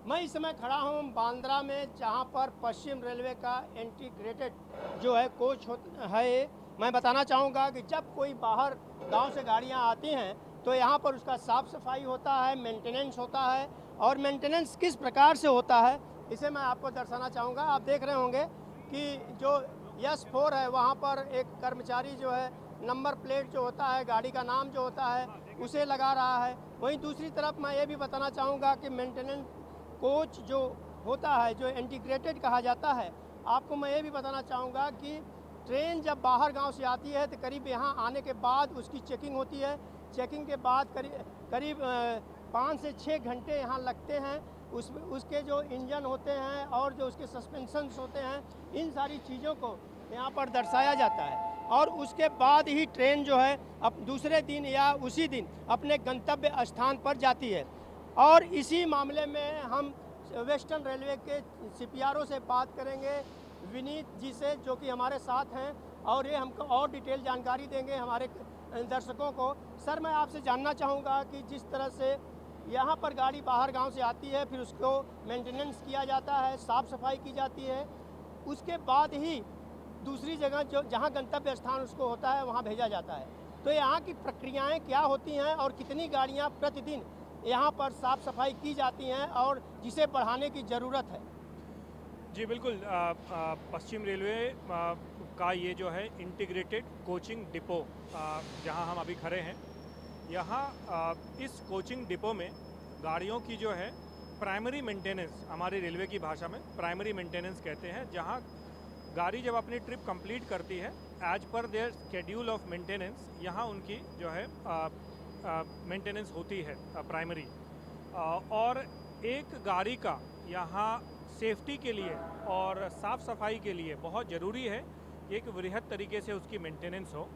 मैं इस समय खड़ा हूँ बांद्रा में, जहाँ पर पश्चिम रेलवे का इंटीग्रेटेड जो है कोच है। मैं बताना चाहूँगा कि जब कोई बाहर गांव से गाड़ियाँ आती हैं तो यहाँ पर उसका साफ़ सफाई होता है, मेंटेनेंस होता है। और मेंटेनेंस किस प्रकार से होता है इसे मैं आपको दर्शाना चाहूँगा। आप देख रहे होंगे कि जो यस 4 है वहाँ पर एक कर्मचारी जो है नंबर प्लेट जो होता है, गाड़ी का नाम जो होता है, उसे लगा रहा है। वहीं दूसरी तरफ मैं ये भी बताना चाहूँगा कि मेंटेनेंस कोच जो होता है, जो इंटीग्रेटेड कहा जाता है, आपको मैं ये भी बताना चाहूँगा कि ट्रेन जब बाहर गांव से आती है तो करीब यहाँ आने के बाद उसकी चेकिंग होती है। चेकिंग के बाद करीब 5 से 6 घंटे यहाँ लगते हैं। उसके जो इंजन होते हैं और जो उसके सस्पेंशंस होते हैं, इन सारी चीज़ों को यहाँ पर दर्शाया जाता है। और उसके बाद ही ट्रेन जो है अब दूसरे दिन या उसी दिन अपने गंतव्य स्थान पर जाती है। और इसी मामले में हम वेस्टर्न रेलवे के सीपीआरओ से बात करेंगे, विनीत जी से, जो कि हमारे साथ हैं, और ये हमको और डिटेल जानकारी देंगे हमारे दर्शकों को। सर, मैं आपसे जानना चाहूँगा कि जिस तरह से यहाँ पर गाड़ी बाहर गांव से आती है, फिर उसको मेंटेनेंस किया जाता है, साफ़ सफाई की जाती है, उसके बाद ही दूसरी जगह जो जहाँ गंतव्य स्थान उसको होता है वहाँ भेजा जाता है। तो यहाँ की प्रक्रियाएँ क्या होती हैं और कितनी गाड़ियाँ प्रतिदिन यहाँ पर साफ़ सफाई की जाती हैं और जिसे बढ़ाने की ज़रूरत है? जी बिल्कुल। पश्चिम रेलवे का ये जो है इंटीग्रेटेड कोचिंग डिपो, जहां हम अभी खड़े हैं, यहाँ इस कोचिंग डिपो में गाड़ियों की जो है प्राइमरी मेंटेनेंस, हमारी रेलवे की भाषा में प्राइमरी मेंटेनेंस कहते हैं, जहां गाड़ी जब अपनी ट्रिप कंप्लीट करती है as per there schedule of maintenance, यहाँ उनकी जो है मेंटेनेंस होती है प्राइमरी। और एक गाड़ी का यहाँ सेफ्टी के लिए और साफ़ सफाई के लिए बहुत ज़रूरी है एक वृहद तरीके से उसकी मेंटेनेंस हो।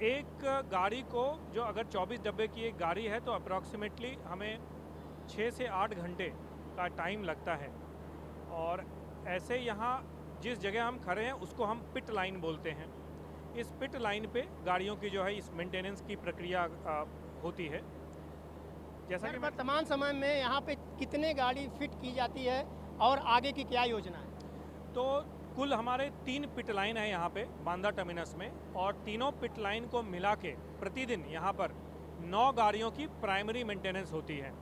एक गाड़ी को जो अगर 24 डब्बे की एक गाड़ी है तो अप्रॉक्सीमेटली हमें 6 से 8 घंटे का टाइम लगता है। और ऐसे यहाँ जिस जगह हम खड़े हैं उसको हम पिट लाइन बोलते हैं। इस पिट लाइन पे गाड़ियों की जो है इस मेंटेनेंस की प्रक्रिया होती है। जैसा कि वर्तमान समय में यहाँ पे कितने गाड़ी फिट की जाती है और आगे की क्या योजना है? तो कुल हमारे 3 पिट लाइन है यहाँ पे बांद्रा टर्मिनस में, और तीनों पिट लाइन को मिला के प्रतिदिन यहाँ पर 9 गाड़ियों की प्राइमरी मेंटेनेंस होती है।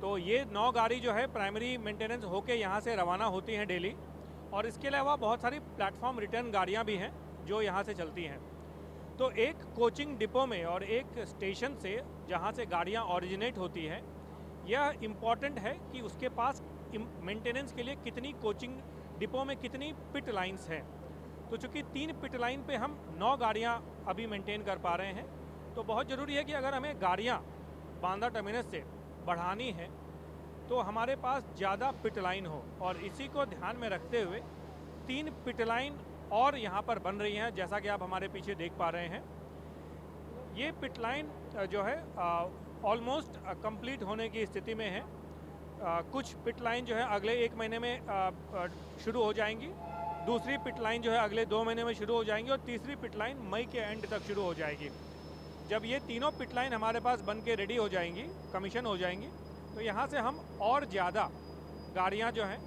तो ये 9 गाड़ी जो है प्राइमरी मेंटेनेंस होके यहाँ से रवाना होती हैं डेली। और इसके अलावा बहुत सारी प्लेटफॉर्म रिटर्न गाड़ियाँ भी हैं जो यहाँ से चलती हैं। तो एक कोचिंग डिपो में और एक स्टेशन से जहाँ से गाड़ियाँ ओरिजिनेट होती हैं, यह इम्पॉर्टेंट है कि उसके पास मेंटेनेंस के लिए कितनी कोचिंग डिपो में कितनी पिट लाइंस हैं। तो चूँकि 3 पिट लाइन पे हम 9 गाड़ियाँ अभी मेंटेन कर पा रहे हैं, तो बहुत ज़रूरी है कि अगर हमें गाड़ियाँ बांद्रा टर्मिनस से बढ़ानी है तो हमारे पास ज़्यादा पिट लाइन हो। और इसी को ध्यान में रखते हुए 3 पिट लाइन और यहाँ पर बन रही हैं, जैसा कि आप हमारे पीछे देख पा रहे हैं। ये पिट लाइन जो है ऑलमोस्ट कंप्लीट होने की स्थिति में है। कुछ पिट लाइन जो है अगले 1 महीने में शुरू हो जाएंगी, दूसरी पिट लाइन जो है अगले 2 महीने में शुरू हो जाएंगी, और तीसरी पिट लाइन मई के एंड तक शुरू हो जाएगी। जब ये तीनों पिट लाइन हमारे पास बन के रेडी हो जाएंगी, कमीशन हो जाएंगी, तो यहाँ से हम और ज़्यादा गाड़ियाँ जो हैं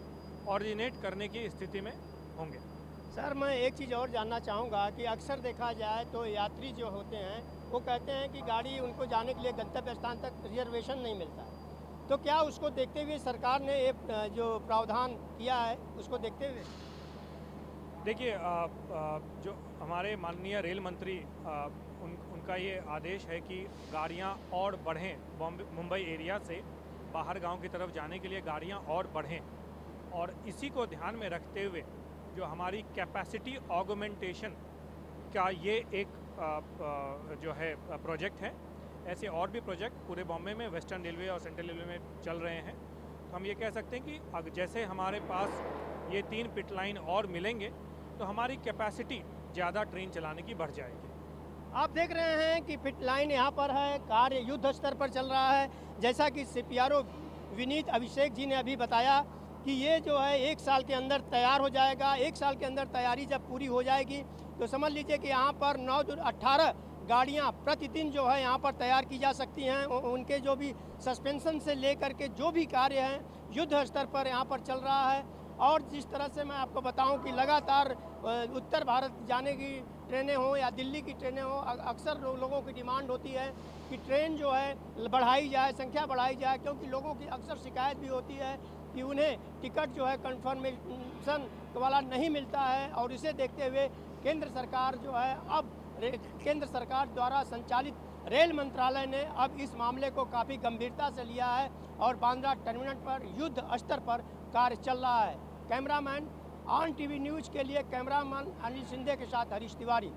ऑरिजिनेट करने की स्थिति में होंगे। सर, मैं एक चीज़ और जानना चाहूँगा कि अक्सर देखा जाए तो यात्री जो होते हैं वो कहते हैं कि गाड़ी उनको जाने के लिए गंतव्य स्थान तक रिजर्वेशन नहीं मिलता है। तो क्या उसको देखते हुए सरकार ने एक जो प्रावधान किया है उसको देखते हुए? देखिए, जो हमारे माननीय रेल मंत्री उनका ये आदेश है कि गाड़ियाँ और बढ़ें, मुंबई एरिया से बाहर गांव की तरफ जाने के लिए गाड़ियाँ और बढ़ें। और इसी को ध्यान में रखते हुए जो हमारी कैपेसिटी ऑगमेंटेशन का ये एक जो है प्रोजेक्ट है, ऐसे और भी प्रोजेक्ट पूरे बॉम्बे में वेस्टर्न रेलवे और सेंट्रल रेलवे में चल रहे हैं। तो हम ये कह सकते हैं कि जैसे हमारे पास ये 3 पिट लाइन और मिलेंगे तो हमारी कैपेसिटी ज़्यादा ट्रेन चलाने की बढ़ जाएगी। आप देख रहे हैं कि पिट लाइन यहाँ पर है, कार्य युद्ध स्तर पर चल रहा है। जैसा कि सीपीआरओ विनीत अभिषेक जी ने अभी बताया कि ये जो है 1 साल के अंदर तैयार हो जाएगा। 1 साल के अंदर तैयारी जब पूरी हो जाएगी तो समझ लीजिए कि यहाँ पर 18 गाड़ियां प्रतिदिन जो है यहाँ पर तैयार की जा सकती हैं। उनके जो भी सस्पेंशन से लेकर के जो भी कार्य हैं युद्ध स्तर पर यहाँ पर चल रहा है। और जिस तरह से मैं आपको बताऊं कि लगातार उत्तर भारत जाने की ट्रेनें हों या दिल्ली की ट्रेनें हों, अक्सर लोगों की डिमांड होती है कि ट्रेन जो है बढ़ाई जाए, संख्या बढ़ाई जाए, क्योंकि लोगों की अक्सर शिकायत भी होती है कि उन्हें टिकट जो है कन्फर्मेशन वाला नहीं मिलता है। और इसे देखते हुए केंद्र सरकार जो है अब केंद्र सरकार द्वारा संचालित रेल मंत्रालय ने अब इस मामले को काफ़ी गंभीरता से लिया है और बांद्रा टर्मिनल पर युद्ध स्तर पर कार्य चल रहा है। कैमरामैन ऑन टीवी न्यूज़ के लिए कैमरामैन अनिल सिंधे के साथ हरीश तिवारी।